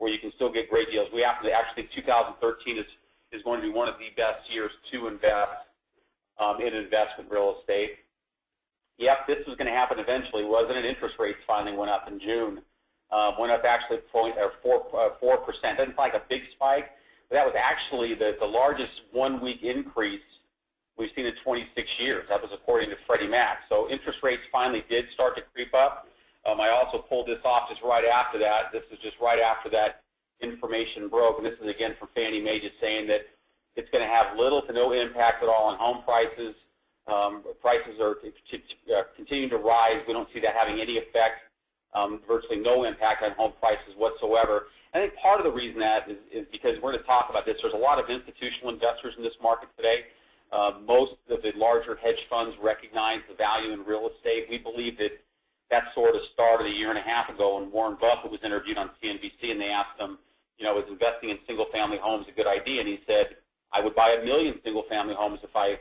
where you can still get great deals. We actually think 2013 is going to be one of the best years to invest in investment real estate. Yep, this was going to happen eventually, wasn't it? Interest rates finally went up in June. Went up actually 4%. Doesn't sound like a big spike, but that was actually the largest one-week increase we've seen in 26 years. That was according to Freddie Mac. So interest rates finally did start to creep up. I also pulled this off just right after that. This is just right after that information broke, and this is again from Fannie Mae just saying that it's going to have little to no impact at all on home prices. Prices are continuing to rise. We don't see that having any effect, virtually no impact on home prices whatsoever. I think part of the reason that is because we're going to talk about this. There's a lot of institutional investors in this market today. Most of the larger hedge funds recognize the value in real estate. We believe that sort of started a year and a half ago when Warren Buffett was interviewed on CNBC, and they asked him, is investing in single-family homes a good idea? And he said, I would buy 1 million single-family homes if I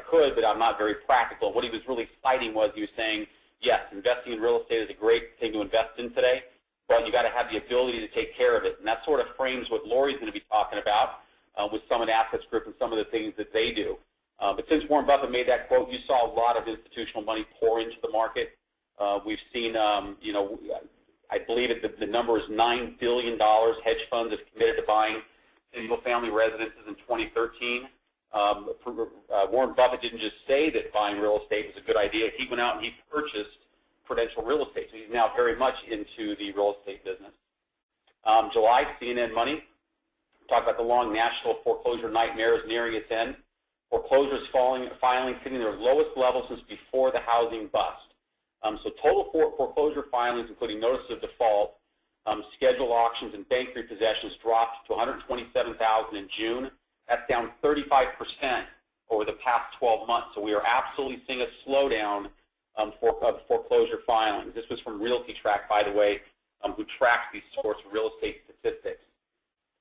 could, but I'm not very practical. What he was really citing was he was saying, yes, investing in real estate is a great thing to invest in today, but you got to have the ability to take care of it. And that sort of frames what Lori's going to be talking about with Summit Assets Group and some of the things that they do. But since Warren Buffett made that quote, you saw a lot of institutional money pour into the market. We've seen, I believe the number is $9 billion hedge funds have committed to buying single-family residences in 2013. Warren Buffett didn't just say that buying real estate was a good idea. He went out and he purchased Prudential Real Estate. So he's now very much into the real estate business. July, CNN Money talked about the long national foreclosure nightmare is nearing its end. Foreclosures finally hitting their lowest level since before the housing bust. So total foreclosure filings, including notice of default, scheduled auctions, and bank repossessions dropped to 127,000 in June. That's down 35% over the past 12 months. So we are absolutely seeing a slowdown of foreclosure filings. This was from Realty Track, by the way, who tracks these sorts of real estate statistics.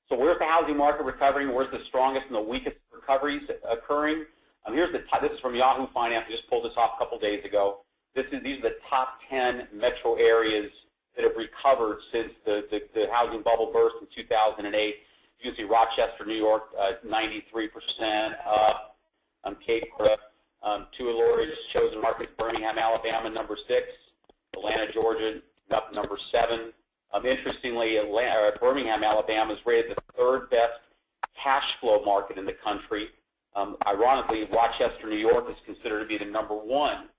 So where's the housing market recovering? Where's the strongest and the weakest recoveries occurring? This is from Yahoo Finance. I just pulled this off a couple days ago. These are the top 10 metro areas that have recovered since the housing bubble burst in 2008. You can see Rochester, New York, 93% up. Cape Coral, two of Lori's chosen markets, Birmingham, Alabama, number 6. Atlanta, Georgia, up number 7. Interestingly, Birmingham, Alabama is rated the 3rd best cash flow market in the country. Ironically, Rochester, New York is considered to be the number 1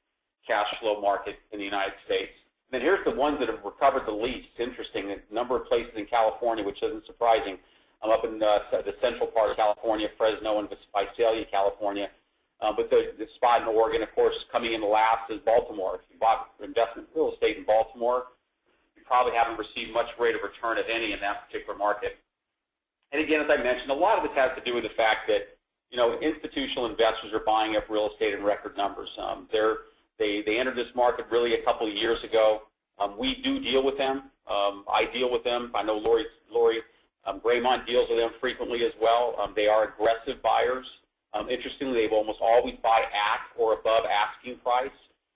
cash flow market in the United States. And then here's the ones that have recovered the least. Interesting, a number of places in California, which isn't surprising. I'm up in the central part of California, Fresno and Visalia, California. But the spot in Oregon, of course, coming in last is Baltimore. If you bought investment real estate in Baltimore, you probably haven't received much rate of return, if any, in that particular market. And again, as I mentioned, a lot of this has to do with the fact that, institutional investors are buying up real estate in record numbers. They entered this market really a couple of years ago. We do deal with them. I deal with them. I know Lori Graymont deals with them frequently as well. They are aggressive buyers. Interestingly, they almost always buy at or above asking price.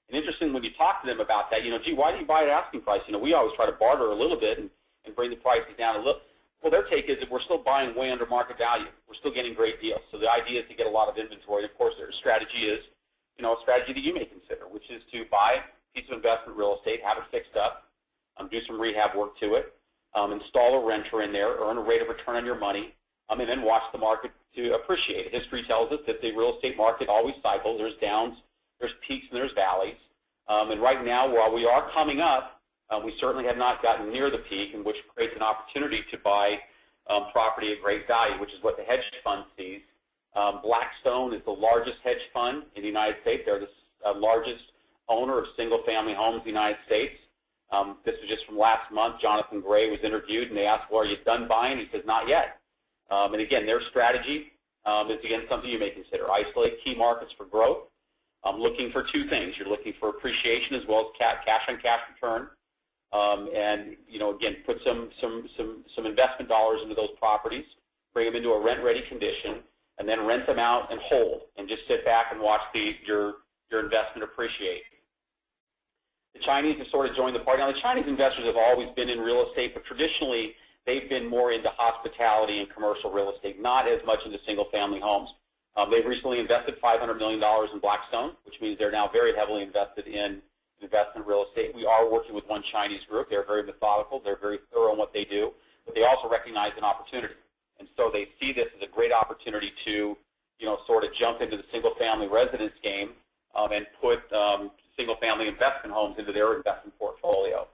And interesting, when you talk to them about that, gee, why do you buy at asking price? We always try to barter a little bit and bring the prices down a little. Well, their take is that we're still buying way under market value. We're still getting great deals. So the idea is to get a lot of inventory. Of course, their strategy is, a strategy that you may consider, which is to buy a piece of investment real estate, have it fixed up, do some rehab work to it, install a renter in there, earn a rate of return on your money, and then watch the market to appreciate. History tells us that the real estate market always cycles. There's downs, there's peaks, and there's valleys. And right now, while we are coming up, we certainly have not gotten near the peak, and which creates an opportunity to buy property at great value, which is what the hedge fund sees. Blackstone is the largest hedge fund in the United States. They're the largest owner of single-family homes in the United States. This was just from last month. Jonathan Gray was interviewed, and they asked, well, are you done buying? He says, not yet. And again, their strategy is, again, something you may consider. Isolate key markets for growth. Looking for 2 things. You're looking for appreciation as well as cash-on-cash return. And, again, put some investment dollars into those properties, bring them into a rent-ready condition, and then rent them out and hold, and just sit back and watch your investment appreciate. The Chinese have sort of joined the party. Now, the Chinese investors have always been in real estate, but traditionally they've been more into hospitality and commercial real estate, not as much into single-family homes. They've recently invested $500 million in Blackstone, which means they're now very heavily invested in investment real estate. We are working with one Chinese group. They're very methodical. They're very thorough in what they do, but they also recognize an opportunity. And so they see this as a great opportunity to, sort of jump into the single-family residence game and put single-family investment homes into their investment portfolio.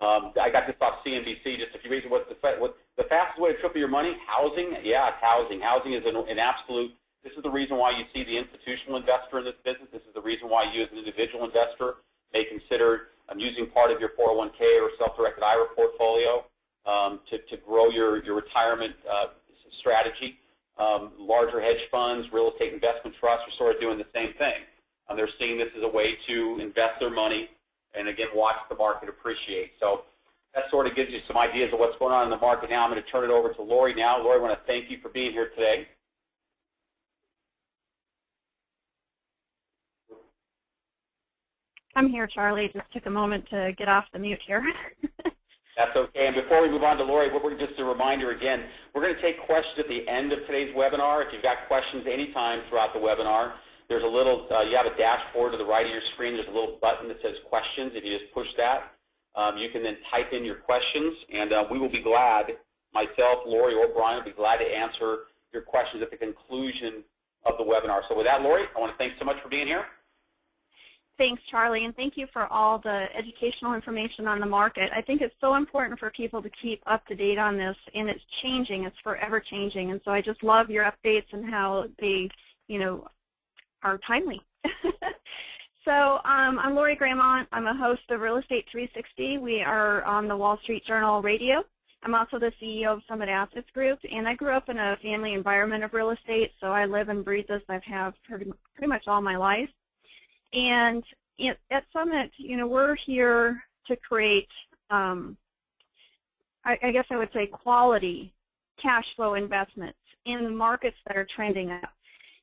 I got this off CNBC. Just if you read what's the fastest way to triple your money, housing. Yeah, it's housing. Housing is an absolute. This is the reason why you see the institutional investor in this business. This is the reason why you, as an individual investor, may consider using part of your 401k or self-directed IRA portfolio to grow your retirement strategy. Larger hedge funds, real estate investment trusts are sort of doing the same thing. They're seeing this as a way to invest their money and, again, watch the market appreciate. So that sort of gives you some ideas of what's going on in the market now. I'm going to turn it over to Lori now. Lori, I want to thank you for being here today. I'm here, Charlie. Just took a moment to get off the mute here. That's okay. And before we move on to Lori, just a reminder again, we're going to take questions at the end of today's webinar. If you've got questions anytime throughout the webinar, there's a little, you have a dashboard to the right of your screen. There's a little button that says questions. If you just push that, you can then type in your questions, and we will be glad, myself, Lori, or Brian will be glad to answer your questions at the conclusion of the webinar. So with that, Lori, I want to thank you so much for being here. Thanks, Charlie, and thank you for all the educational information on the market. I think it's so important for people to keep up to date on this, and it's changing. It's forever changing, and so I just love your updates and how they, are timely. So I'm Lori Gramont. I'm a host of Real Estate 360. We are on the Wall Street Journal Radio. I'm also the CEO of Summit Assets Group, and I grew up in a family environment of real estate, so I live and breathe this. I've had pretty much all my life. And at Summit, we're here to create, I guess I would say, quality cash flow investments in markets that are trending up.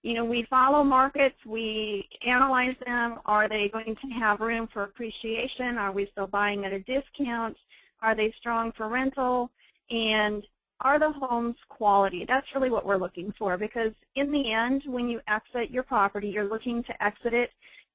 We follow markets, we analyze them. Are they going to have room for appreciation? Are we still buying at a discount? Are they strong for rental? And are the homes quality? That's really what we're looking for, because in the end, when you exit your property, you're looking to exit it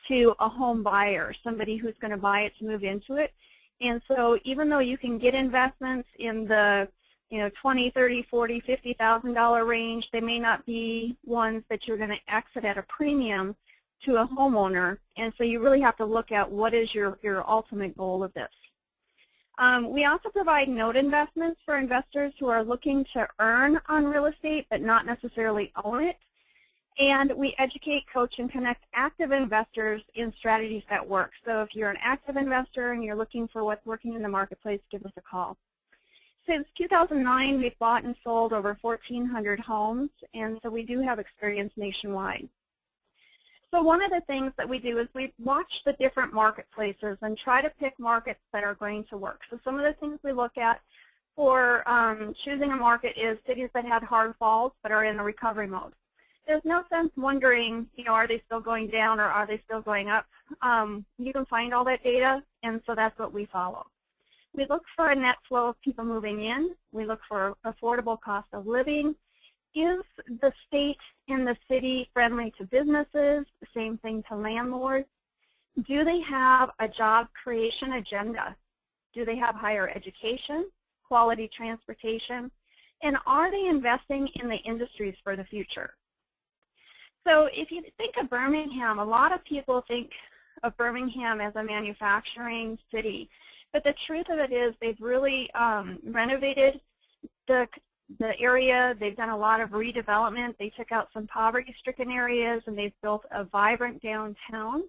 to a home buyer, somebody who's going to buy it to move into it. And so even though you can get investments in the $20, $30, $40, $50,000 range, they may not be ones that you're going to exit at a premium to a homeowner. And so you really have to look at what is your ultimate goal of this. We also provide note investments for investors who are looking to earn on real estate but not necessarily own it. And we educate, coach, and connect active investors in strategies that work. So if you're an active investor and you're looking for what's working in the marketplace, give us a call. Since 2009, we've bought and sold over 1,400 homes, and so we do have experience nationwide. So one of the things that we do is we watch the different marketplaces and try to pick markets that are going to work. So some of the things we look at for choosing a market is cities that had hard falls but are in a recovery mode. There's no sense wondering, are they still going down or are they still going up? You can find all that data, and so that's what we follow. We look for a net flow of people moving in. We look for affordable cost of living. Is the state and the city friendly to businesses? The same thing to landlords. Do they have a job creation agenda? Do they have higher education, quality transportation? And are they investing in the industries for the future? So if you think of Birmingham, a lot of people think of Birmingham as a manufacturing city. But the truth of it is they've really renovated the area. They've done a lot of redevelopment. They took out some poverty-stricken areas, and they've built a vibrant downtown.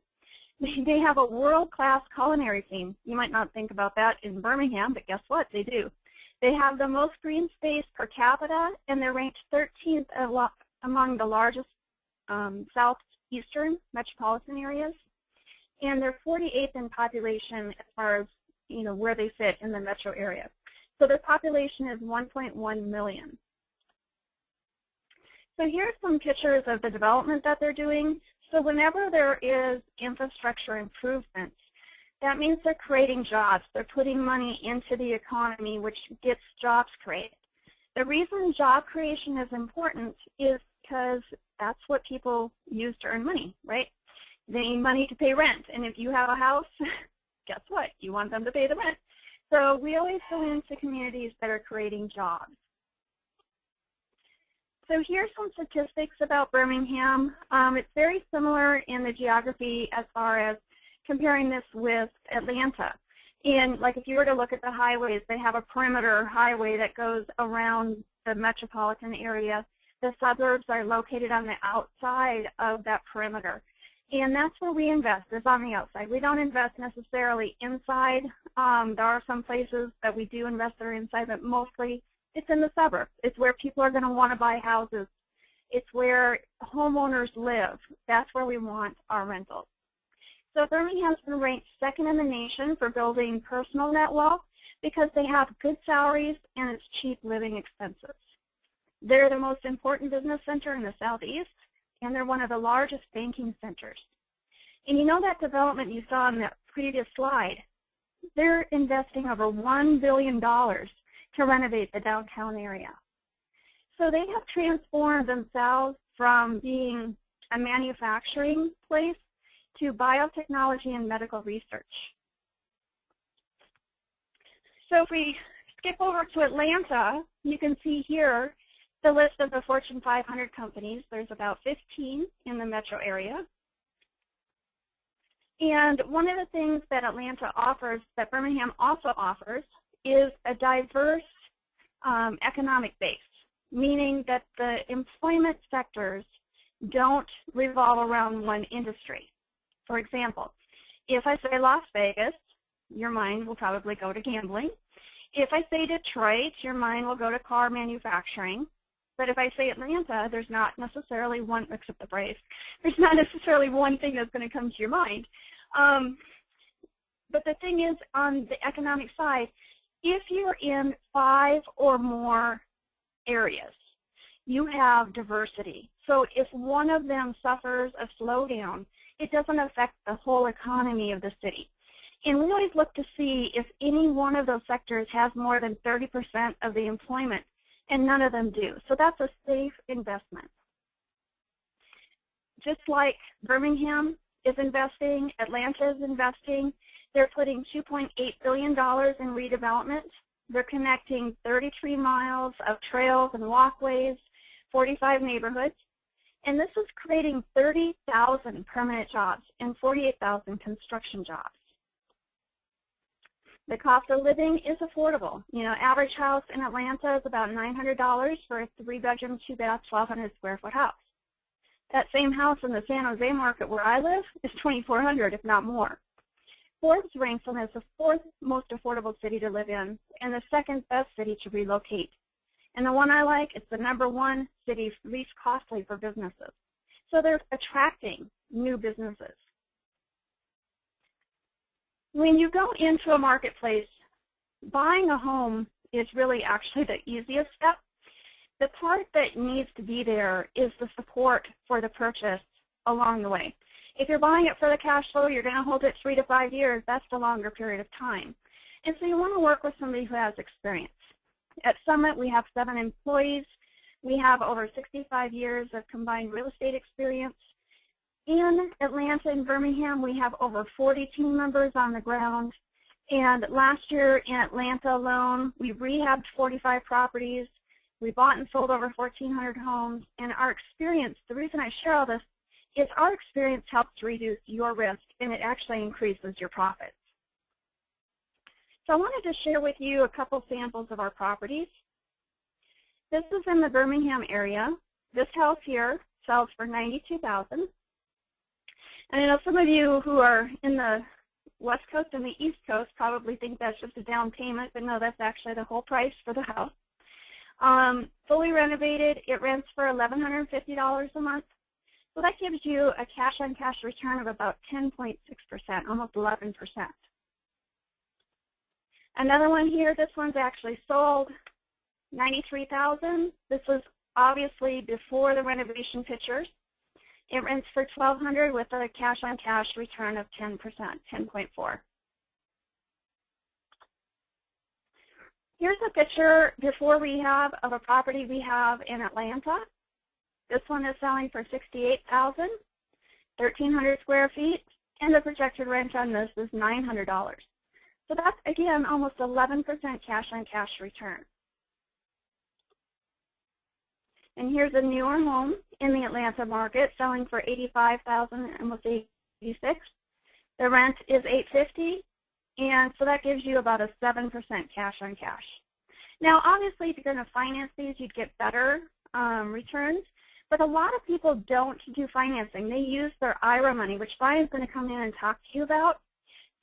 They have a world-class culinary scene. You might not think about that in Birmingham, but guess what? They do. They have the most green space per capita, and they're ranked 13th among the largest southeastern metropolitan areas. And they're 48th in population as far as where they fit in the metro area. So their population is 1.1 million. So here's some pictures of the development that they're doing. So whenever there is infrastructure improvements, That means they're creating jobs. They're putting money into the economy, which gets jobs created. The reason job creation is important is because that's what people use to earn money, right? They need money to pay rent. And if you have a house, guess what? You want them to pay the rent. So we always go into communities that are creating jobs. So here's some statistics about Birmingham. It's very similar in the geography as far as comparing this with Atlanta. And like if you were to look at the highways, they have a perimeter highway that goes around the metropolitan area. The suburbs are located on the outside of that perimeter. And that's where we invest, is on the outside. We don't invest necessarily inside. There are some places that we do invest that are inside, but mostly it's in the suburbs. It's where people are going to want to buy houses. It's where homeowners live. That's where we want our rentals. So Birmingham's been ranked second in the nation for building personal net wealth because they have good salaries and it's cheap living expenses. They're the most important business center in the southeast, and they're one of the largest banking centers. And you know that development you saw on that previous slide? They're investing over $1 billion to renovate the downtown area. So they have transformed themselves from being a manufacturing place to biotechnology and medical research. So if we skip over to Atlanta, you can see here the list of the Fortune 500 companies. There's about 15 in the metro area. And one of the things that Atlanta offers, that Birmingham also offers, is a diverse economic base, meaning that the employment sectors don't revolve around one industry. For example, if I say Las Vegas, your mind will probably go to gambling. If I say Detroit, your mind will go to car manufacturing. But if I say Atlanta, there's not necessarily one, except the Braves, there's not necessarily one thing that's going to come to your mind. But the thing is, on the economic side, if you're in 5 or more areas, you have diversity. So if one of them suffers a slowdown, it doesn't affect the whole economy of the city. And we always look to see if any one of those sectors has more than 30% of the employment, and none of them do. So that's a safe investment. Just like Birmingham is investing, Atlanta is investing, they're putting $2.8 billion in redevelopment. They're connecting 33 miles of trails and walkways, 45 neighborhoods. And this is creating 30,000 permanent jobs and 48,000 construction jobs. The cost of living is affordable. You know, average house in Atlanta is about $900 for a 3-bedroom, 2-bath, 1,200 square foot house. That same house in the San Jose market where I live is $2,400, if not more. Forbes ranks them as the 4th most affordable city to live in and the 2nd best city to relocate. And the one I like is the #1 city least costly for businesses. So they're attracting new businesses. When you go into a marketplace, buying a home is really actually the easiest step. The part that needs to be there is the support for the purchase along the way. If you're buying it for the cash flow, you're going to hold it 3 to 5 years. That's the longer period of time. And so you want to work with somebody who has experience. At Summit, we have 7 employees. We have over 65 years of combined real estate experience. In Atlanta and Birmingham, we have over 40 team members on the ground. And last year in Atlanta alone, we rehabbed 45 properties. We bought and sold over 1,400 homes. And our experience, the reason I share all this, is our experience helps reduce your risk, and it actually increases your profits. So I wanted to share with you a couple samples of our properties. This is in the Birmingham area. This house here sells for $92,000. And I know some of you who are in the West Coast and the East Coast probably think that's just a down payment, but no, that's actually the whole price for the house. Fully renovated, it rents for $1,150 a month. So that gives you a cash-on-cash return of about 10.6%, almost 11%. Another one here, this one's actually sold, $93,000. This was obviously before the renovation pictures. It rents for $1,200 with a cash-on-cash return of 10%, 10.4. Here's a picture before we have of a property we have in Atlanta. This one is selling for $68,000, 1,300 square feet, and the projected rent on this is $900. So that's, again, almost 11% cash-on-cash return. And here's a newer home in the Atlanta market selling for $85,000, almost $86,000. The rent is $850, and so that gives you about a 7% cash-on-cash. Now, obviously, if you're going to finance these, you'd get better returns. But a lot of people don't do financing. They use their IRA money, which Brian's going to come in and talk to you about.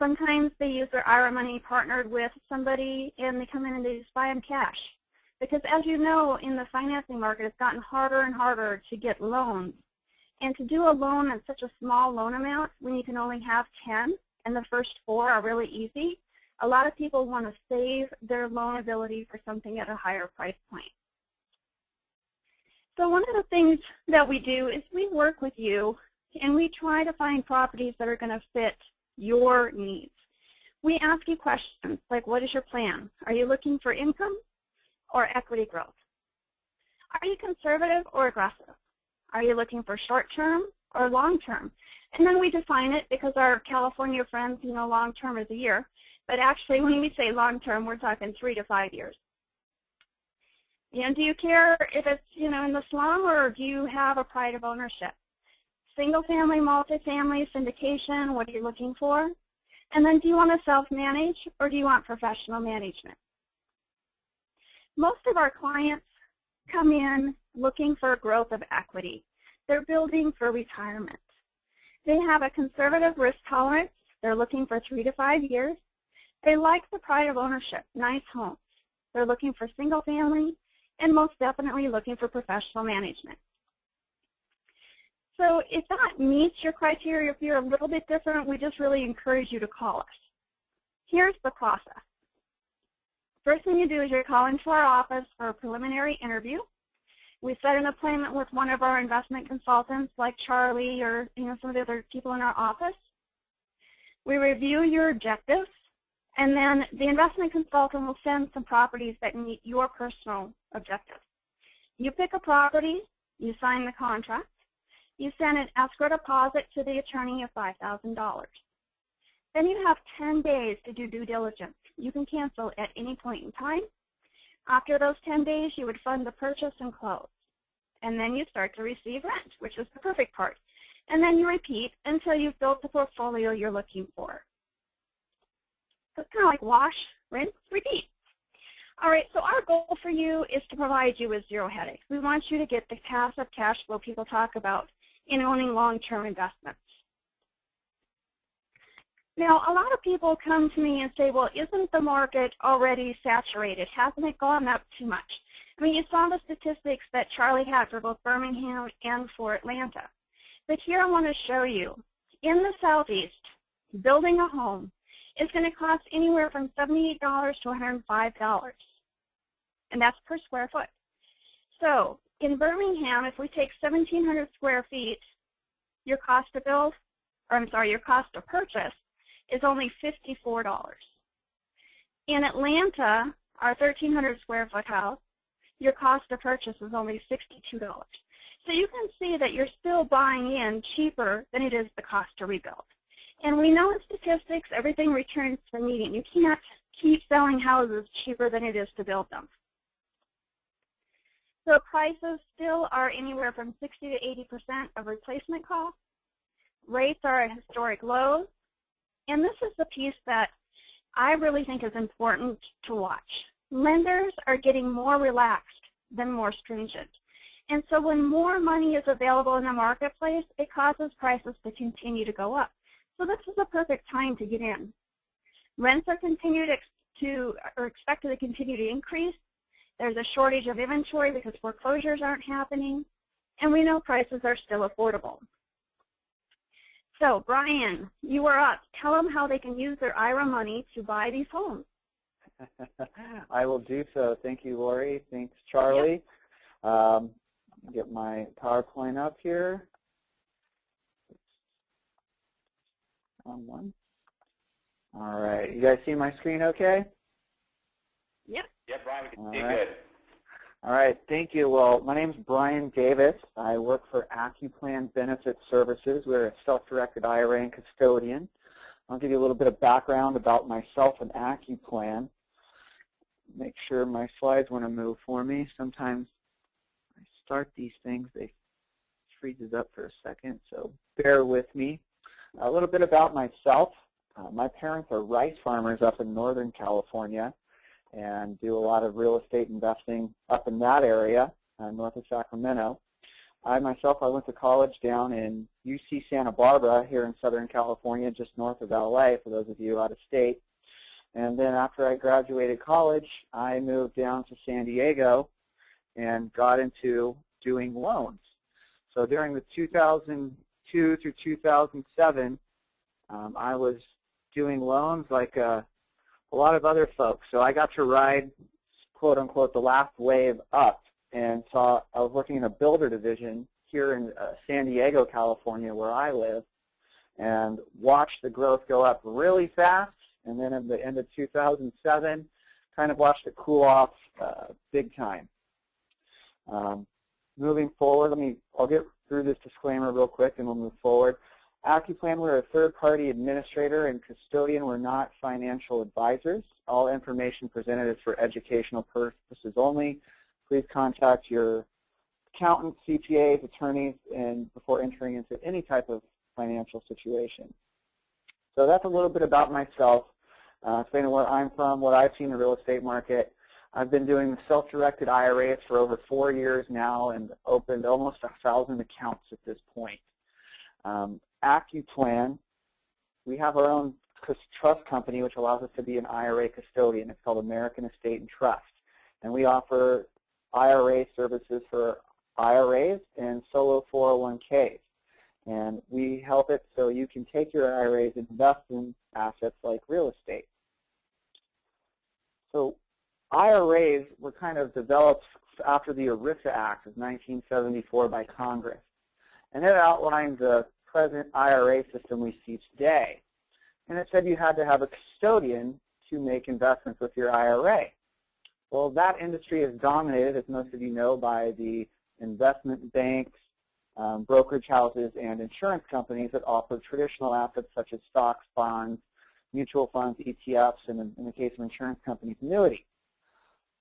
Sometimes they use their IRA money partnered with somebody, and they come in and they just buy them cash. Because as you know, in the financing market, it's gotten harder and harder to get loans. And to do a loan at such a small loan amount, when you can only have 10, and the first 4 are really easy, a lot of people want to save their loan ability for something at a higher price point. So one of the things that we do is we work with you, and we try to find properties that are going to fit your needs. We ask you questions like, what is your plan? Are you looking for income or equity growth? Are you conservative or aggressive? Are you looking for short-term or long-term? And then we define it because our California friends, you know, long-term is a year. But actually, when we say long-term, we're talking 3 to 5 years. And do you care if it's, you know, in the slum, or do you have a pride of ownership? Single-family, multifamily, syndication, what are you looking for? And then do you want to self-manage, or do you want professional management? Most of our clients come in looking for growth of equity. They're building for retirement. They have a conservative risk tolerance. They're looking for 3 to 5 years. They like the pride of ownership, nice homes. They're looking for single-family, and most definitely looking for professional management. So if that meets your criteria, if you're a little bit different, we just really encourage you to call us. Here's the process. First thing you do is you call into our office for a preliminary interview. We set an appointment with one of our investment consultants like Charlie or, you know, some of the other people in our office. We review your objectives, and then the investment consultant will send some properties that meet your personal objectives. You pick a property, you sign the contract, you send an escrow deposit to the attorney of $5,000. Then you have 10 days to do due diligence. You can cancel at any point in time. After those 10 days, you would fund the purchase and close. And then you start to receive rent, which is the perfect part. And then you repeat until you've built the portfolio you're looking for. So it's kind of like wash, rinse, repeat. All right, so our goal for you is to provide you with zero headaches. We want you to get the passive cash flow people talk about in owning long-term investments. Now, a lot of people come to me and say, well, isn't the market already saturated? Hasn't it gone up too much? I mean, you saw the statistics that Charlie had for both Birmingham and for Atlanta. But here I want to show you, in the Southeast, building a home is going to cost anywhere from $78 to $105, and that's per square foot. So in Birmingham, if we take 1,700 square feet, your cost to build, or I'm sorry, your cost to purchase is only $54. In Atlanta, our 1,300 square foot house, your cost to purchase is only $62. So you can see that you're still buying in cheaper than it is the cost to rebuild. And we know in statistics, everything returns to the median. You can't keep selling houses cheaper than it is to build them. So prices still are anywhere from 60 to 80% of replacement cost. Rates are at historic lows. And this is the piece that I really think is important to watch. Lenders are getting more relaxed than more stringent. And so when more money is available in the marketplace, it causes prices to continue to go up. So this is a perfect time to get in. Rents are expected to continue to increase. There's a shortage of inventory because foreclosures aren't happening. And we know prices are still affordable. So, Brian, you are up. Tell them how they can use their IRA money to buy these homes. I will do so. Thank you, Lori. Thanks, Charlie. Yep. Get my PowerPoint up here. On one. All right. You guys see my screen okay? Yep. Yep. Yeah, Brian, we can see right. good. All right, thank you. Well, my name is Brian Davis. I work for AccuPlan Benefit Services. We're a self-directed IRA and custodian. I'll give you a little bit of background about myself and AccuPlan. Make sure my slides want to move for me. Sometimes I start these things, they freezes up for a second, so bear with me. A little bit about myself. My parents are rice farmers up in Northern California and do a lot of real estate investing up in that area, north of Sacramento. I myself, I went to college down in UC Santa Barbara here in Southern California, just north of LA, for those of you out of state. And then after I graduated college, I moved down to San Diego and got into doing loans. So during the 2002 through 2007, I was doing loans like a lot of other folks. So I got to ride, quote unquote, the last wave up, and I was working in a builder division here in San Diego, California, where I live, and watched the growth go up really fast. And then at the end of 2007, kind of watched it cool off big time. Moving forward, I'll get through this disclaimer real quick and we'll move forward. AccuPlan, we're a third-party administrator and custodian. We're not financial advisors. All information presented is for educational purposes only. Please contact your accountant, CPAs, attorneys, and before entering into any type of financial situation. So that's a little bit about myself, explaining where I'm from, what I've seen in the real estate market. I've been doing the self-directed IRAs for over 4 years now and opened almost 1,000 accounts at this point. AccuPlan, we have our own trust company which allows us to be an IRA custodian. It's called American Estate and Trust. And we offer IRA services for IRAs and solo 401ks. And we help it so you can take your IRAs and invest in assets like real estate. So IRAs were kind of developed after the ERISA Act of 1974 by Congress. And it outlined the present IRA system we see today. And it said you had to have a custodian to make investments with your IRA. Well, that industry is dominated, as most of you know, by the investment banks, brokerage houses, and insurance companies that offer traditional assets such as stocks, bonds, mutual funds, ETFs, and in the case of insurance companies, annuities.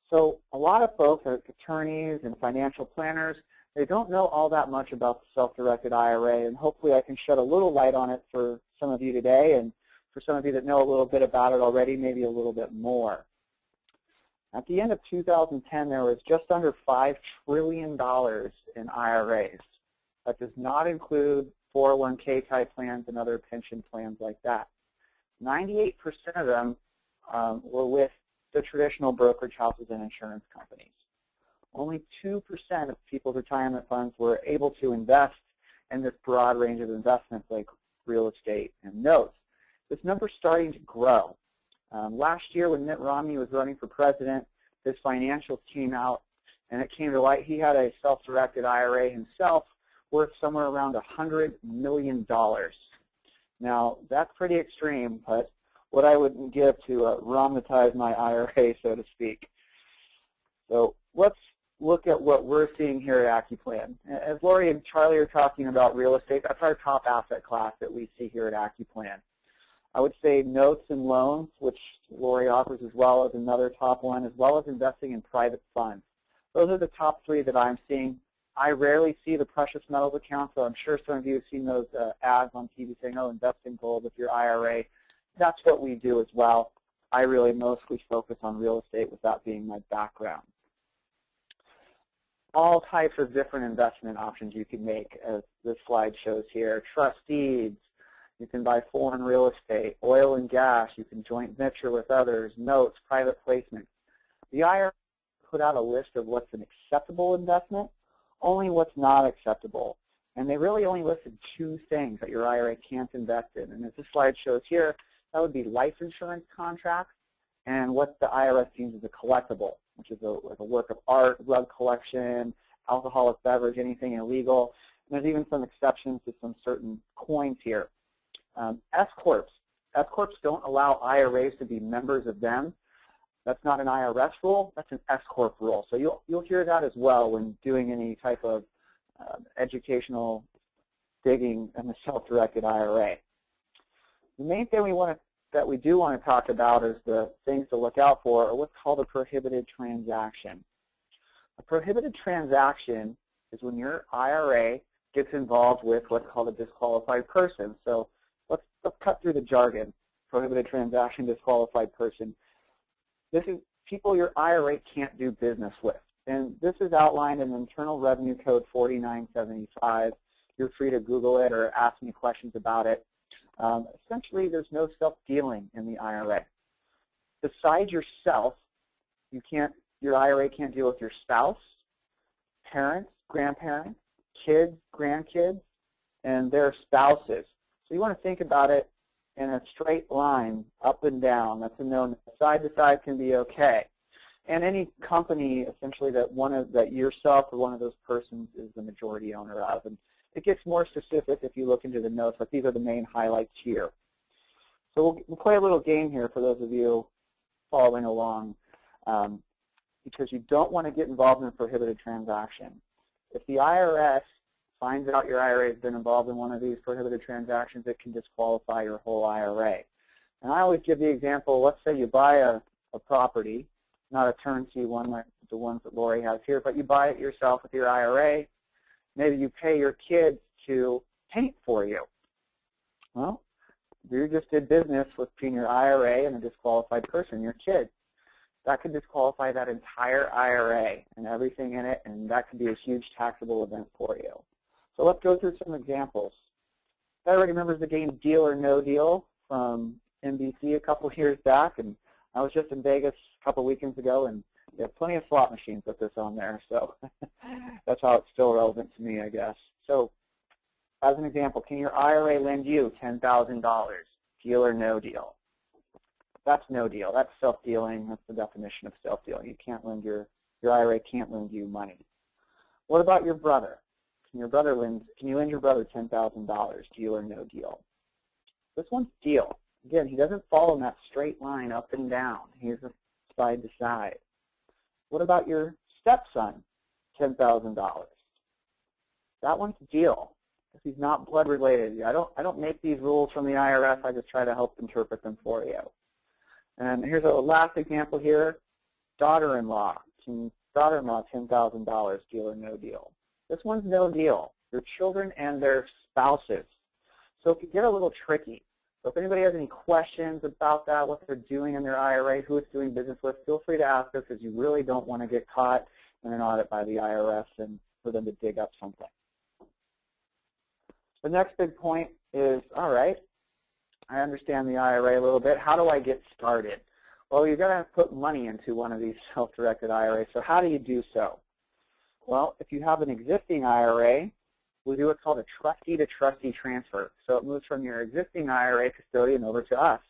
So a lot of folks, attorneys and financial planners, they don't know all that much about the self-directed IRA, and hopefully I can shed a little light on it for some of you today, and for some of you that know a little bit about it already, maybe a little bit more. At the end of 2010, there was just under $5 trillion in IRAs. That does not include 401k type plans and other pension plans like that. 98% of them were with the traditional brokerage houses and insurance companies. Only 2% of people's retirement funds were able to invest in this broad range of investments like real estate and notes. This number is starting to grow. Last year when Mitt Romney was running for president, his financials came out and it came to light he had a self-directed IRA himself worth somewhere around $100 million. Now, that's pretty extreme, but what I would give to Romnetize my IRA, so to speak. So let's look at what we're seeing here at AccuPlan. As Lori and Charlie are talking about real estate, that's our top asset class that we see here at AccuPlan. I would say notes and loans, which Lori offers as well as another top one, as well as investing in private funds. Those are the top three that I'm seeing. I rarely see the precious metals account, so I'm sure some of you have seen those ads on TV saying, oh, invest in gold with your IRA. That's what we do as well. I really mostly focus on real estate with that being my background. All types of different investment options you can make, as this slide shows here. Trust deeds, you can buy foreign real estate, oil and gas, you can joint venture with others, notes, private placements. The IRS put out a list of what's an acceptable investment, only what's not acceptable. And they really only listed 2 things that your IRA can't invest in. And as this slide shows here, that would be life insurance contracts and what the IRS deems as a collectible, which is like a work of art, rug collection, alcoholic beverage, anything illegal. And there's even some exceptions to some certain coins here. S-Corps. S-Corps don't allow IRAs to be members of them. That's not an IRS rule, that's an S-Corp rule. So you'll hear that as well when doing any type of educational digging in the self-directed IRA. The main thing that we do want to talk about is the things to look out for are what's called a prohibited transaction. A prohibited transaction is when your IRA gets involved with what's called a disqualified person. So let's cut through the jargon. Prohibited transaction, disqualified person. This is people your IRA can't do business with. And this is outlined in Internal Revenue Code 4975. You're free to Google it or ask me questions about it. Essentially, there's no self-dealing in the IRA. Besides yourself, your IRA can't deal with your spouse, parents, grandparents, kids, grandkids, and their spouses. So you want to think about it in a straight line, up and down. That's a no. Side to side can be okay. And any company, essentially, that yourself or one of those persons is the majority owner of. And it gets more specific if you look into the notes, but these are the main highlights here. So we'll play a little game here for those of you following along, because you don't want to get involved in a prohibited transaction. If the IRS finds out your IRA has been involved in one of these prohibited transactions, it can disqualify your whole IRA. And I always give the example, let's say you buy a property, not a turnkey one like the ones that Lori has here, but you buy it yourself with your IRA. Maybe you pay your kids to paint for you. Well, you just did business between your IRA and a disqualified person, your kid. That could disqualify that entire IRA and everything in it, and that could be a huge taxable event for you. So let's go through some examples. Everybody remembers the game Deal or No Deal from NBC a couple years back, and I was just in Vegas a couple weekends ago, and they have plenty of slot machines with this on there, so that's how it's still relevant to me, I guess. So as an example, can your IRA lend you $10,000? Deal or no deal? That's no deal. That's self-dealing. That's the definition of self-dealing. You can't lend your IRA can't lend you money. What about your brother? Can you lend your brother $10,000? Deal or no deal? This one's deal. Again, he doesn't follow in that straight line up and down. He's a side to side. What about your stepson? $10,000. That one's deal. If he's not blood related. I don't make these rules from the IRS. I just try to help interpret them for you. And here's a last example here. Daughter-in-law. Daughter-in-law, $10,000. Deal or no deal? This one's no deal. Your children and their spouses. So it can get a little tricky. So if anybody has any questions about that, what they're doing in their IRA, who it's doing business with, feel free to ask us, because you really don't want to get caught in an audit by the IRS and for them to dig up something. The next big point is, all right, I understand the IRA a little bit. How do I get started? Well, you've got to put money into one of these self-directed IRAs. So how do you do so? Well, if you have an existing IRA, we do what's called a trustee-to-trustee transfer. So it moves from your existing IRA custodian over to us.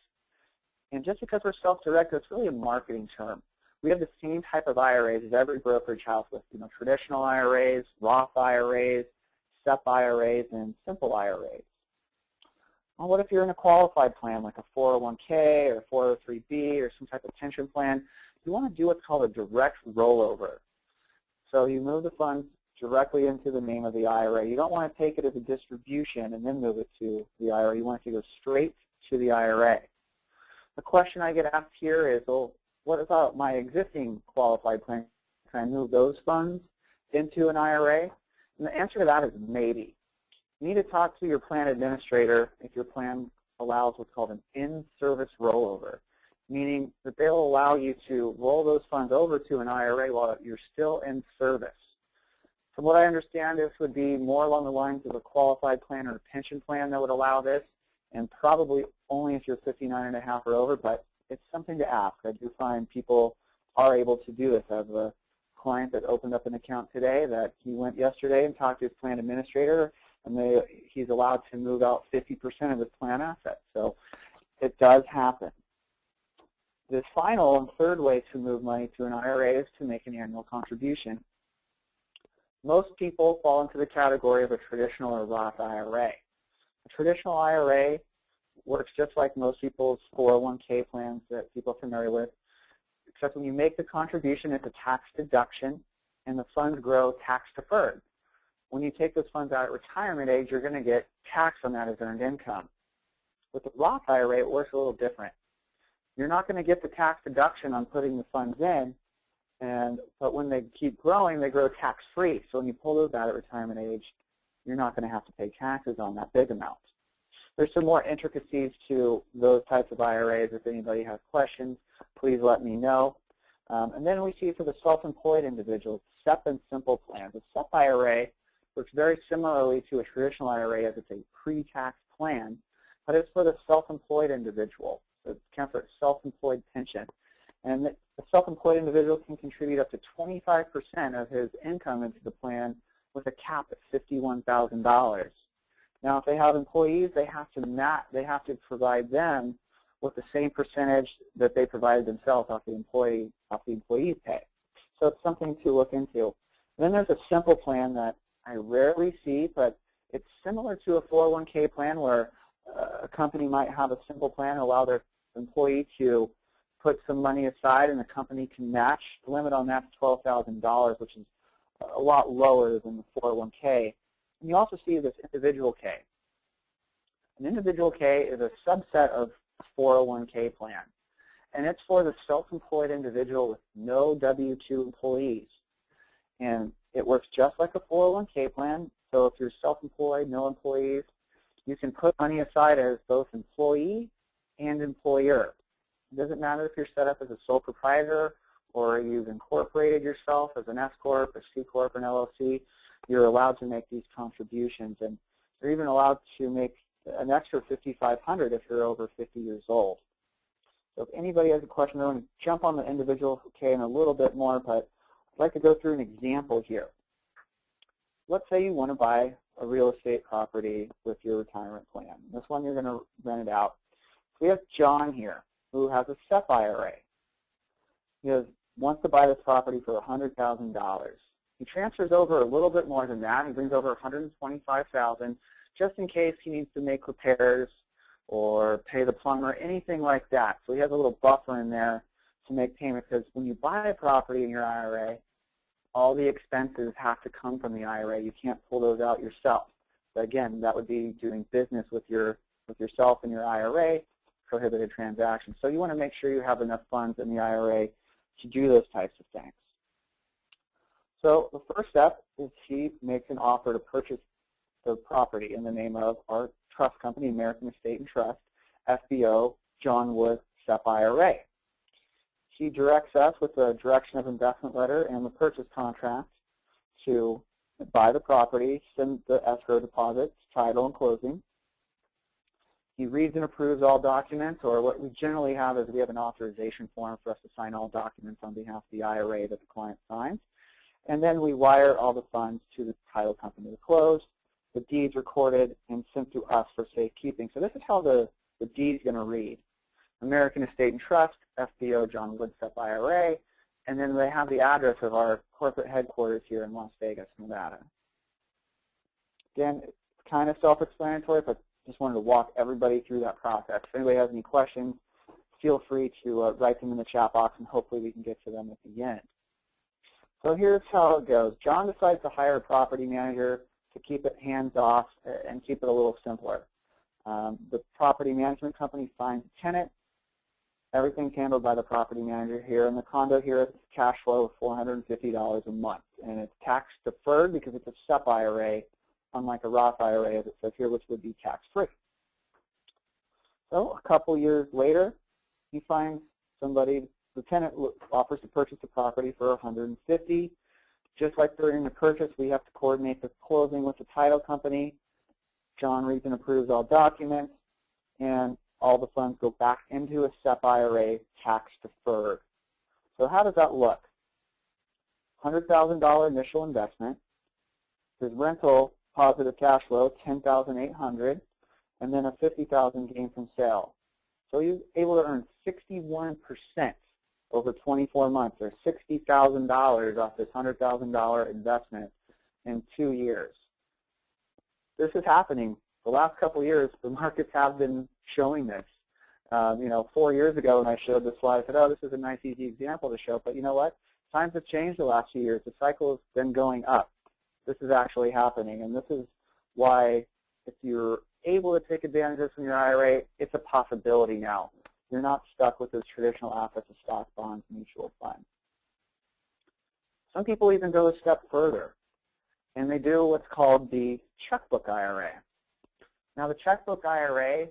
And just because we're self-directed, it's really a marketing term. We have the same type of IRAs as every brokerage house with, traditional IRAs, Roth IRAs, SEP IRAs, and simple IRAs. Well, what if you're in a qualified plan like a 401k or 403b or some type of pension plan? You want to do what's called a direct rollover. So you move the funds directly into the name of the IRA. You don't want to take it as a distribution and then move it to the IRA. You want it to go straight to the IRA. The question I get asked here is, well, what about my existing qualified plan? Can I move those funds into an IRA? And the answer to that is maybe. You need to talk to your plan administrator if your plan allows what's called an in-service rollover, meaning that they'll allow you to roll those funds over to an IRA while you're still in service. From what I understand, this would be more along the lines of a qualified plan or a pension plan that would allow this, and probably only if you're 59 and a half or over, but it's something to ask. I do find people are able to do this. I have a client that opened up an account today that he went yesterday and talked to his plan administrator, and he's allowed to move out 50% of his plan assets. So it does happen. The final and third way to move money to an IRA is to make an annual contribution. Most people fall into the category of a traditional or Roth IRA. A traditional IRA works just like most people's 401k plans that people are familiar with. except when you make the contribution, it's a tax deduction, and the funds grow tax deferred. When you take those funds out at retirement age, you're going to get tax on that as earned income. With the Roth IRA, it works a little different. You're not going to get the tax deduction on putting the funds in, but when they keep growing, they grow tax-free. So when you pull those out at retirement age, you're not going to have to pay taxes on that big amount. There's some more intricacies to those types of IRAs. If anybody has questions, please let me know. And then we see for the self-employed individuals, SEP and Simple plans. A SEP IRA works very similarly to a traditional IRA as it's a pre-tax plan, but it's for the self-employed individual. So it counts for self-employed pension. And the self-employed individual can contribute up to 25% of his income into the plan with a cap at $51,000. Now, if they have employees, they have to provide them with the same percentage that they provided themselves off the employee's pay. So it's something to look into. And then there's a simple plan that I rarely see, but it's similar to a 401k plan where a company might have a simple plan and allow their employee to put some money aside and the company can match. The limit on that is $12,000, which is a lot lower than the 401k. And you also see this individual K. An individual K is a subset of 401k plan, and it's for the self-employed individual with no W-2 employees. And it works just like a 401k plan, so if you're self-employed, no employees, you can put money aside as both employee and employer. It doesn't matter if you're set up as a sole proprietor or you've incorporated yourself as an S-Corp, a C-Corp, or an LLC, you're allowed to make these contributions, and you're even allowed to make an extra $5,500 if you're over 50 years old. So if anybody has a question, I want to jump on the individual K in a little bit more, but I'd like to go through an example here. Let's say you want to buy a real estate property with your retirement plan. This one you're going to rent it out. So we have John here who has a SEP IRA. He wants to buy this property for $100,000. He transfers over a little bit more than that. He brings over $125,000 just in case he needs to make repairs or pay the plumber, anything like that. So he has a little buffer in there to make payments, because when you buy a property in your IRA, all the expenses have to come from the IRA. You can't pull those out yourself. But again, that would be doing business with yourself and your IRA, prohibited transactions. So you want to make sure you have enough funds in the IRA to do those types of things. So the first step is he makes an offer to purchase the property in the name of our trust company, American Estate and Trust, FBO, John Wood, SEP IRA. He directs us with the direction of investment letter and the purchase contract to buy the property, send the escrow deposits, title, and closing. He reads and approves all documents, or what we generally have is we have an authorization form for us to sign all documents on behalf of the IRA that the client signs. And then we wire all the funds to the title company to close, the deeds recorded and sent to us for safekeeping. So this is how the deed is going to read. American Estate and Trust, FBO, John Wood, SEP IRA, and then they have the address of our corporate headquarters here in Las Vegas, Nevada. Again, it's kind of self-explanatory, but just wanted to walk everybody through that process. If anybody has any questions, feel free to write them in the chat box, and hopefully we can get to them at the end. So here's how it goes. John decides to hire a property manager to keep it hands-off and keep it a little simpler. The property management company finds a tenant. Everything's handled by the property manager here. And the condo here is cash flow of $450 a month. And it's tax deferred because it's a SEP IRA, unlike a Roth IRA, as it says here, which would be tax-free. So a couple years later, he finds somebody. The tenant offers to purchase the property for $150. Just like during the purchase, we have to coordinate the closing with the title company. John reads and approves all documents, and all the funds go back into a SEP IRA, tax deferred. So how does that look? $100,000 initial investment. His rental positive cash flow, $10,800, and then a $50,000 gain from sale. So he's able to earn 61% over 24 months, or $60,000 off this $100,000 investment in 2 years. This is happening. The last couple of years, the markets have been showing this. You know, 4 years ago when I showed this slide, I said, oh, this is a nice, easy example to show. But you know what? Times have changed the last few years. The cycle has been going up. This is actually happening. And this is why if you're able to take advantage of this from your IRA, it's a possibility now. You're not stuck with those traditional assets of stock, bonds, mutual funds. Some people even go a step further, and they do what's called the checkbook IRA. Now, the checkbook IRA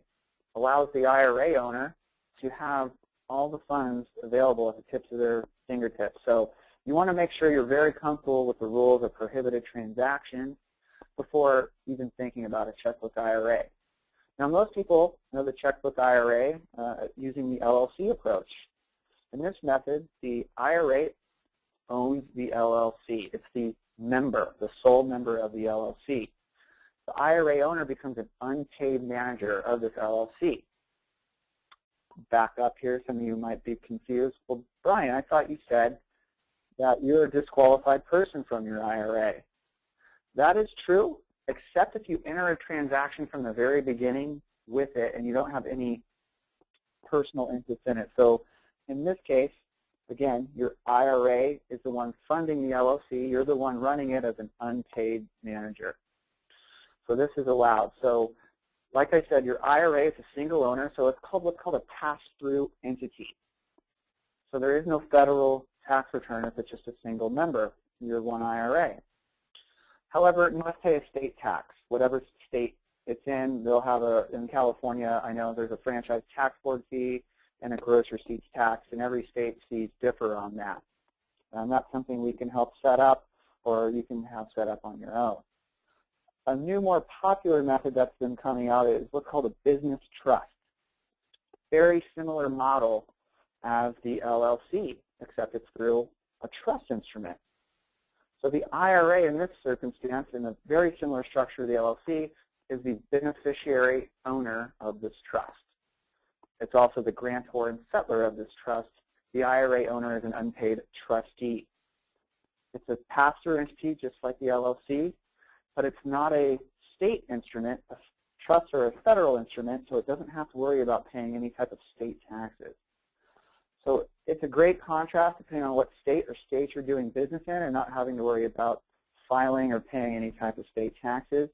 allows the IRA owner to have all the funds available at the tips of their fingertips. So you want to make sure you're very comfortable with the rules of prohibited transactions before even thinking about a checkbook IRA. Now, most people know the checkbook IRA using the LLC approach. In this method, the IRA owns the LLC. It's the member, the sole member of the LLC. The IRA owner becomes an unpaid manager of this LLC. Back up here, some of you might be confused. Well, Brian, I thought you said that you're a disqualified person from your IRA. That is true, except if you enter a transaction from the very beginning with it and you don't have any personal interest in it. So in this case, again, your IRA is the one funding the LLC. You're the one running it as an unpaid manager. So this is allowed. So like I said, your IRA is a single owner, so it's called what's called a pass-through entity. So there is no federal tax return if it's just a single member, your one IRA. However, it must pay a state tax. Whatever state it's in, they'll have in California, I know there's a franchise tax board fee and a gross receipts tax, and every state fees differ on that. And that's something we can help set up, or you can have set up on your own. A new, more popular method that's been coming out is what's called a business trust. Very similar model as the LLC, except it's through a trust instrument. So the IRA in this circumstance, in a very similar structure to the LLC, is the beneficiary owner of this trust. It's also the grantor and settlor of this trust. The IRA owner is an unpaid trustee. It's a pass-through entity just like the LLC, but it's not a state instrument. A trust or a federal instrument, so it doesn't have to worry about paying any type of state taxes. So it's a great contrast depending on what state or states you're doing business in and not having to worry about filing or paying any type of state taxes.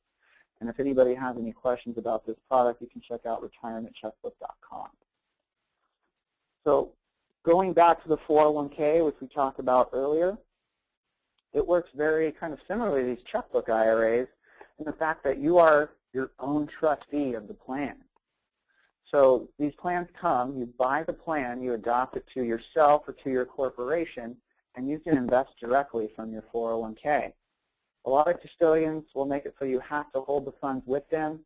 And if anybody has any questions about this product, you can check out retirementcheckbook.com. So going back to the 401k, which we talked about earlier, it works very kind of similarly to these checkbook IRAs in the fact that you are your own trustee of the plan. So these plans come, you buy the plan, you adopt it to yourself or to your corporation, and you can invest directly from your 401k. A lot of custodians will make it so you have to hold the funds with them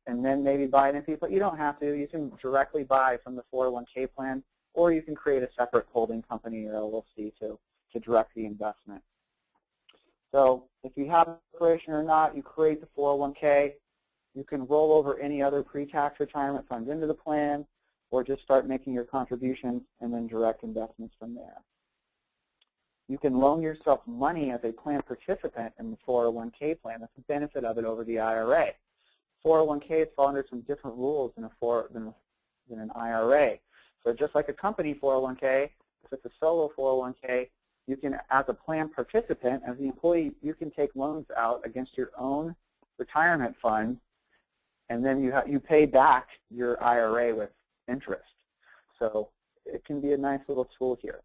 and then maybe buy it into it, but you don't have to. You can directly buy from the 401k plan, or you can create a separate holding company or LLC to direct the investment. So if you have a corporation or not, you create the 401k. You can roll over any other pre-tax retirement funds into the plan, or just start making your contributions and then direct investments from there. You can loan yourself money as a plan participant in the 401k plan. That's the benefit of it over the IRA. 401ks fall under some different rules than an IRA. So just like a company 401k, if it's a solo 401k, you can, as a plan participant, as the employee, you can take loans out against your own retirement funds, and then you pay back your IRA with interest. So it can be a nice little tool here.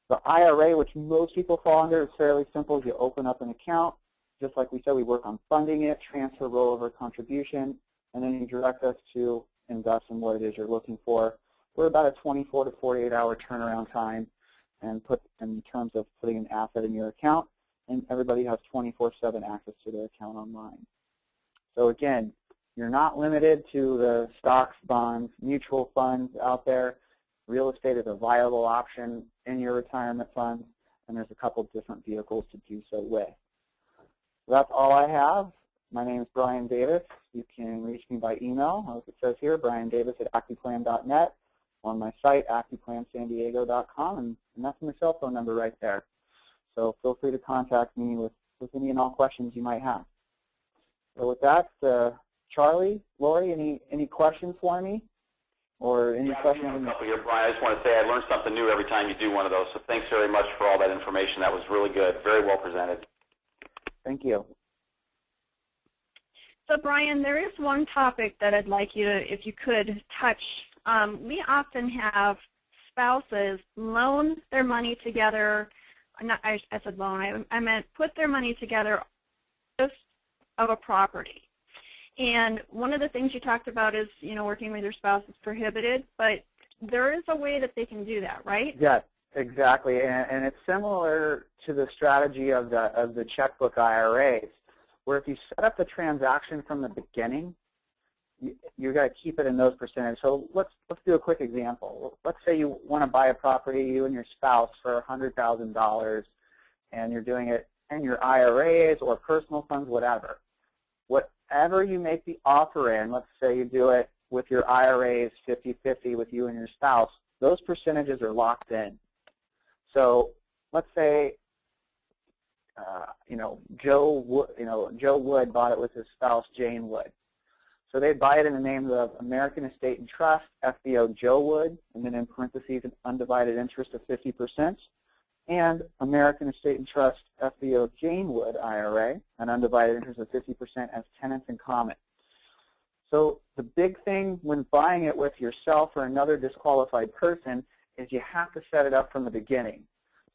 The IRA, which most people fall under, is fairly simple. You open up an account. Just like we said, we work on funding it, transfer, rollover, contribution, and then you direct us to invest in what it is you're looking for. We're about a 24 to 48-hour turnaround time, and put in terms of putting an asset in your account, and everybody has 24/7 access to their account online. So again, you're not limited to the stocks, bonds, mutual funds out there. Real estate is a viable option in your retirement funds, and there's a couple different vehicles to do so with. So that's all I have. My name is Brian Davis. You can reach me by email, as it says here, briandavis@accuplan.net, on my site, accuplansandiego.com, and that's my cell phone number right there. So feel free to contact me with any and all questions you might have. So with that, Charlie, Lori, any questions for me? or any questions? I have a couple here, Brian. I just want to say I learned something new every time you do one of those, so thanks very much for all that information. That was really good, very well presented. Thank you. So Brian, there is one topic that I'd like you to, if you could, touch. We often have spouses loan their money together. I said loan. I meant put their money together just of a property. And one of the things you talked about is, working with your spouse is prohibited, but there is a way that they can do that, right? Yes, exactly. And it's similar to the strategy of the checkbook IRAs, where if you set up the transaction from the beginning, you're going to keep it in those percentages. So let's do a quick example. Let's say you want to buy a property, you and your spouse, for $100,000, and you're doing it in your IRAs or personal funds, whatever. Whatever you make the offer in, let's say you do it with your IRAs 50-50 with you and your spouse, those percentages are locked in. So let's say Joe Wood bought it with his spouse Jane Wood. So they'd buy it in the name of American Estate and Trust, FBO Joe Wood, and then in parentheses an undivided interest of 50%, and American Estate and Trust, FBO Jane Wood IRA, an undivided interest of 50% as tenants in common. So the big thing when buying it with yourself or another disqualified person is you have to set it up from the beginning.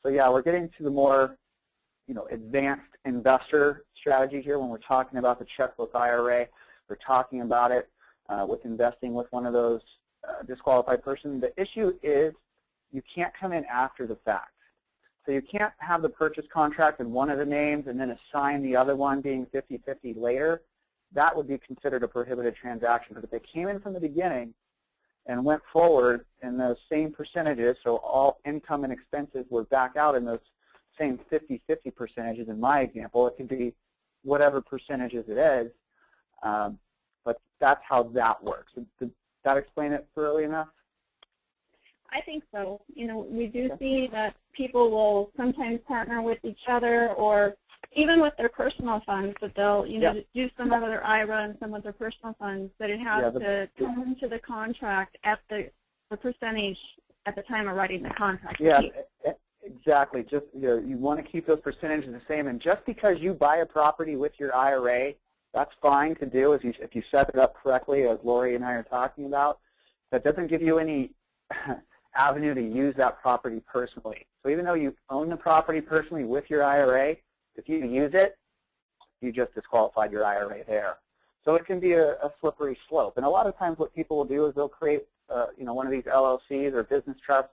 So yeah, we're getting to the more advanced investor strategy here when we're talking about the checkbook IRA. We're talking about it with investing with one of those disqualified persons. The issue is you can't come in after the fact. So you can't have the purchase contract in one of the names and then assign the other one being 50-50 later. That would be considered a prohibited transaction. But if they came in from the beginning and went forward in those same percentages, so all income and expenses were back out in those same 50-50 percentages in my example, it could be whatever percentages it is, but that's how that works. Did that explain it thoroughly enough? I think so. We do see that people will sometimes partner with each other or even with their personal funds, that they'll do some of their IRA and some of their personal funds, but it has to come into the contract at the percentage at the time of writing the contract. Yeah, exactly. Just you want to keep those percentages the same, and just because you buy a property with your IRA, that's fine to do if you set it up correctly, as Lori and I are talking about. That doesn't give you any avenue to use that property personally. So even though you own the property personally with your IRA, if you use it, you just disqualified your IRA there. So it can be a slippery slope. And a lot of times what people will do is they'll create one of these LLCs or business trusts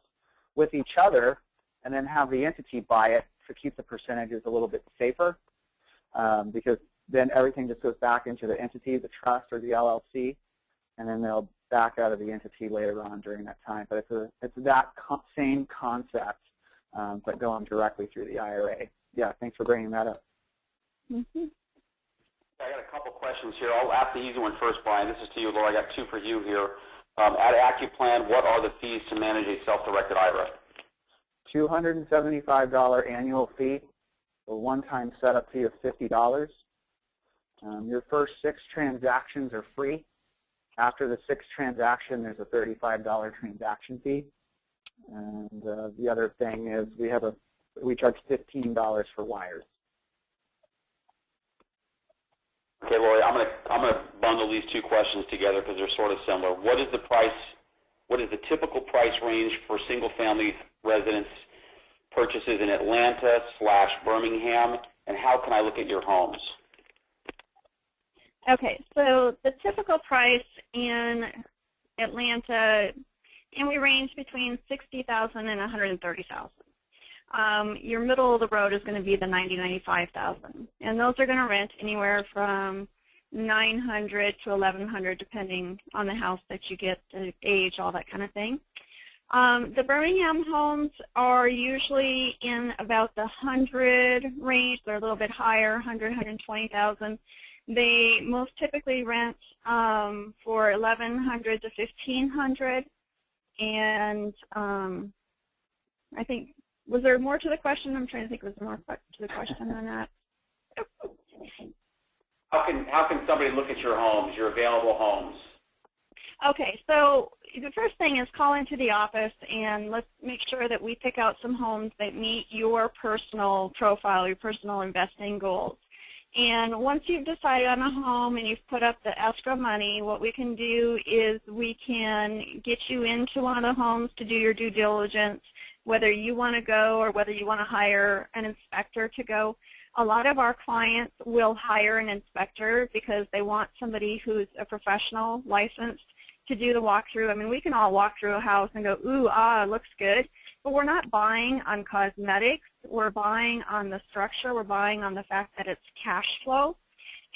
with each other and then have the entity buy it to keep the percentages a little bit safer, because then everything just goes back into the entity, the trust or the LLC, and then they'll back out of the entity later on during that time. But it's that same concept, but going directly through the IRA. Yeah, thanks for bringing that up. Mm-hmm. I got a couple questions here. I'll ask the easy one first, Brian. This is to you, Laura. I got two for you here. At AccuPlan, what are the fees to manage a self-directed IRA? $275 annual fee, a one-time setup fee of $50. Your first 6 transactions are free. After the 6th transaction, there's a $35 transaction fee. And the other thing is we charge $15 for wires. Okay, Lori, I'm gonna bundle these two questions together because they're sort of similar. What is the price? What is the typical price range for single-family residence purchases in Atlanta/Birmingham, and how can I look at your homes? Okay, so the typical price in Atlanta, and we range between $60,000 and $130,000. Your middle of the road is going to be the $90,000-$95,000, and those are going to rent anywhere from $900 to $1,100, depending on the house that you get, the age, all that kind of thing. The Birmingham homes are usually in about the 100 range. They're a little bit higher, 100, 120,000. They most typically rent for $1,100 to $1,500, and I think, was there more to the question? I'm trying to think, was there more to the question than that? How can somebody look at your homes, your available homes? Okay, so the first thing is call into the office and let's make sure that we pick out some homes that meet your personal profile, your personal investing goals. And once you've decided on a home and you've put up the escrow money, what we can do is we can get you into one of the homes to do your due diligence, whether you want to go or whether you want to hire an inspector to go. A lot of our clients will hire an inspector because they want somebody who's a professional, licensed, to do the walkthrough. I mean, we can all walk through a house and go, ooh, it looks good, but we're not buying on cosmetics. We're buying on the structure. We're buying on the fact that it's cash flow.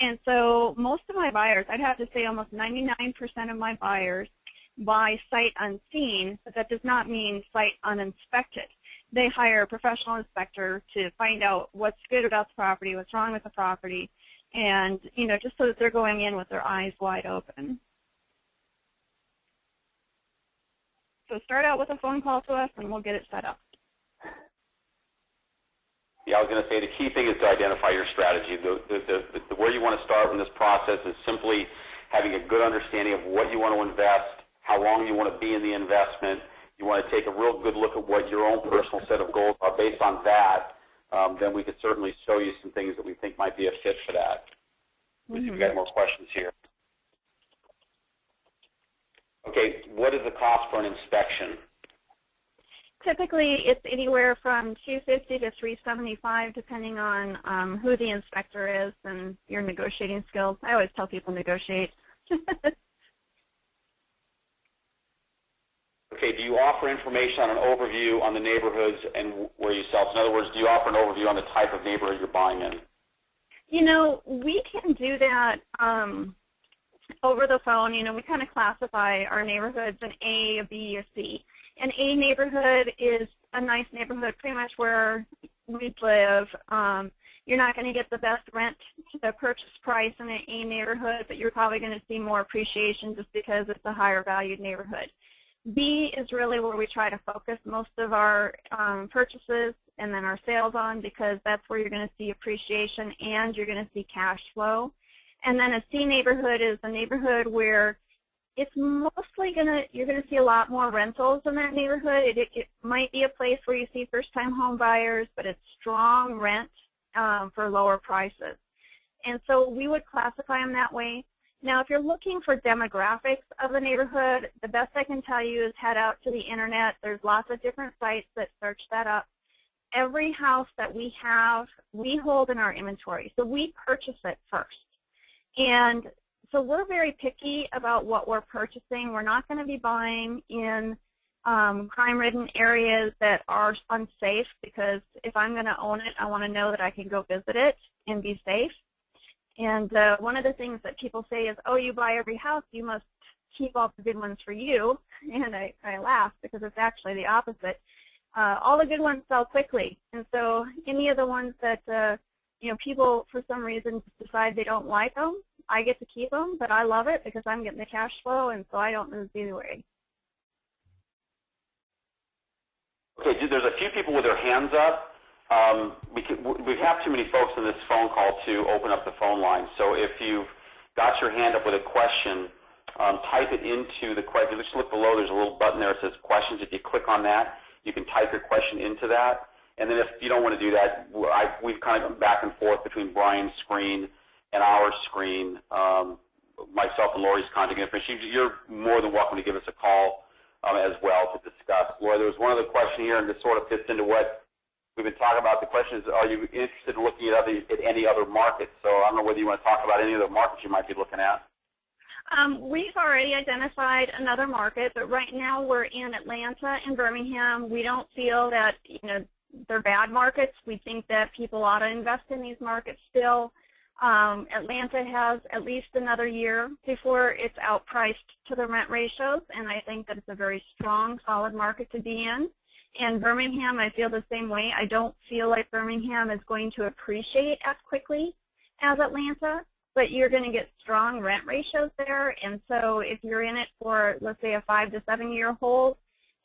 And so most of my buyers, I'd have to say almost 99% of my buyers buy sight unseen, but that does not mean sight uninspected. They hire a professional inspector to find out what's good about the property, what's wrong with the property, and, you know, just so that they're going in with their eyes wide open. So start out with a phone call to us, and we'll get it set up. Yeah, I was going to say the key thing is to identify your strategy. Where you want to start in this process is simply having a good understanding of what you want to invest, how long you want to be in the investment. You want to take a real good look at what your own personal set of goals are. Based on that, then we could certainly show you some things that we think might be a fit for that. We've got more questions here. Okay, what is the cost for an inspection? Typically, it's anywhere from $250 to $375, depending on who the inspector is and your negotiating skills. I always tell people negotiate. Okay, do you offer information on an overview on the neighborhoods and where you sell? So in other words, do you offer an overview on the type of neighborhood you're buying in? You know, we can do that over the phone. You know, we kind of classify our neighborhoods in A, a B, or C. An A neighborhood is a nice neighborhood, pretty much where we live. You're not going to get the best rent to the purchase price in an A neighborhood, but you're probably going to see more appreciation just because it's a higher valued neighborhood. B is really where we try to focus most of our purchases and then our sales on, because that's where you're going to see appreciation and you're going to see cash flow. And then a C neighborhood is a neighborhood where it's mostly you're going to see a lot more rentals in that neighborhood. It might be a place where you see first-time home buyers, but it's strong rent for lower prices. And so we would classify them that way. Now, if you're looking for demographics of the neighborhood, the best I can tell you is head out to the internet. There's lots of different sites that search that up. Every house that we have, we hold in our inventory. So we purchase it first. And so we're very picky about what we're purchasing. We're not going to be buying in crime-ridden areas that are unsafe, because if I'm going to own it, I want to know that I can go visit it and be safe. And one of the things that people say is, oh, you buy every house, you must keep all the good ones for you. And I laugh, because it's actually the opposite. All the good ones sell quickly. And so any of the ones that you know, people for some reason decide they don't like them, I get to keep them, but I love it because I'm getting the cash flow, and so I don't lose either way. Okay, there's a few people with their hands up. We have too many folks in this phone call to open up the phone line. So if you've got your hand up with a question, type it into the question. Just look below. There's a little button there that says questions. If you click on that, you can type your question into that. And then if you don't want to do that, we've kind of gone back and forth between Brian's screen and our screen, myself and Lori's contact information. You're more than welcome to give us a call as well to discuss. Lori, there was one other question here, and this sort of fits into what we've been talking about. The question is, are you interested in looking at any other markets? So I don't know whether you want to talk about any other markets you might be looking at. We've already identified another market, but right now we're in Atlanta and Birmingham. We don't feel that, you know, they're bad markets. We think that people ought to invest in these markets still. Atlanta has at least another year before it's outpriced to the rent ratios, and I think that it's a very strong, solid market to be in. And Birmingham, I feel the same way. I don't feel like Birmingham is going to appreciate as quickly as Atlanta, but you're going to get strong rent ratios there. And so if you're in it for, let's say, a 5 to 7 year hold,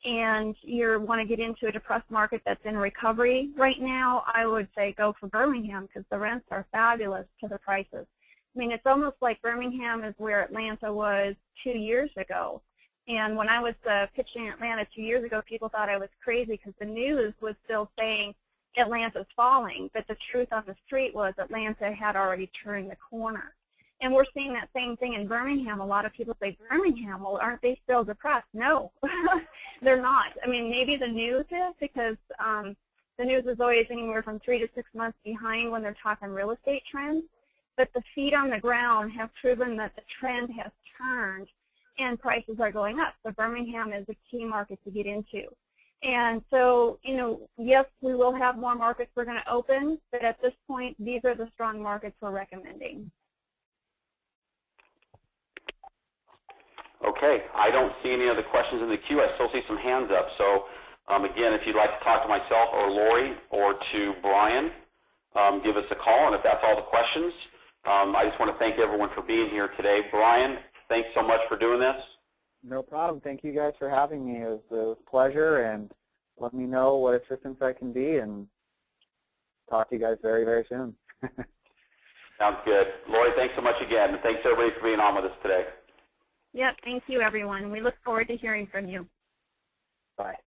and you want to get into a depressed market that's in recovery right now, I would say go for Birmingham, because the rents are fabulous to the prices. I mean, it's almost like Birmingham is where Atlanta was 2 years ago. And when I was pitching Atlanta 2 years ago, people thought I was crazy because the news was still saying Atlanta's falling, but the truth on the street was Atlanta had already turned the corner. And we're seeing that same thing in Birmingham. A lot of people say, Birmingham, well, aren't they still depressed? No, they're not. I mean, maybe the news is, because the news is always anywhere from 3 to 6 months behind when they're talking real estate trends. But the feet on the ground have proven that the trend has turned and prices are going up. So Birmingham is a key market to get into. And so, you know, yes, we will have more markets we're going to open, but at this point, these are the strong markets we're recommending. Okay, I don't see any other questions in the queue. I still see some hands up. So again, if you'd like to talk to myself or Lori or to Brian, give us a call. And if that's all the questions, I just want to thank everyone for being here today. Brian, thanks so much for doing this. No problem. Thank you guys for having me. It was a pleasure, and let me know what assistance I can be, and talk to you guys very, very soon. Sounds good. Lori, thanks so much again, and thanks everybody for being on with us today. Yep, thank you, everyone. We look forward to hearing from you. Bye.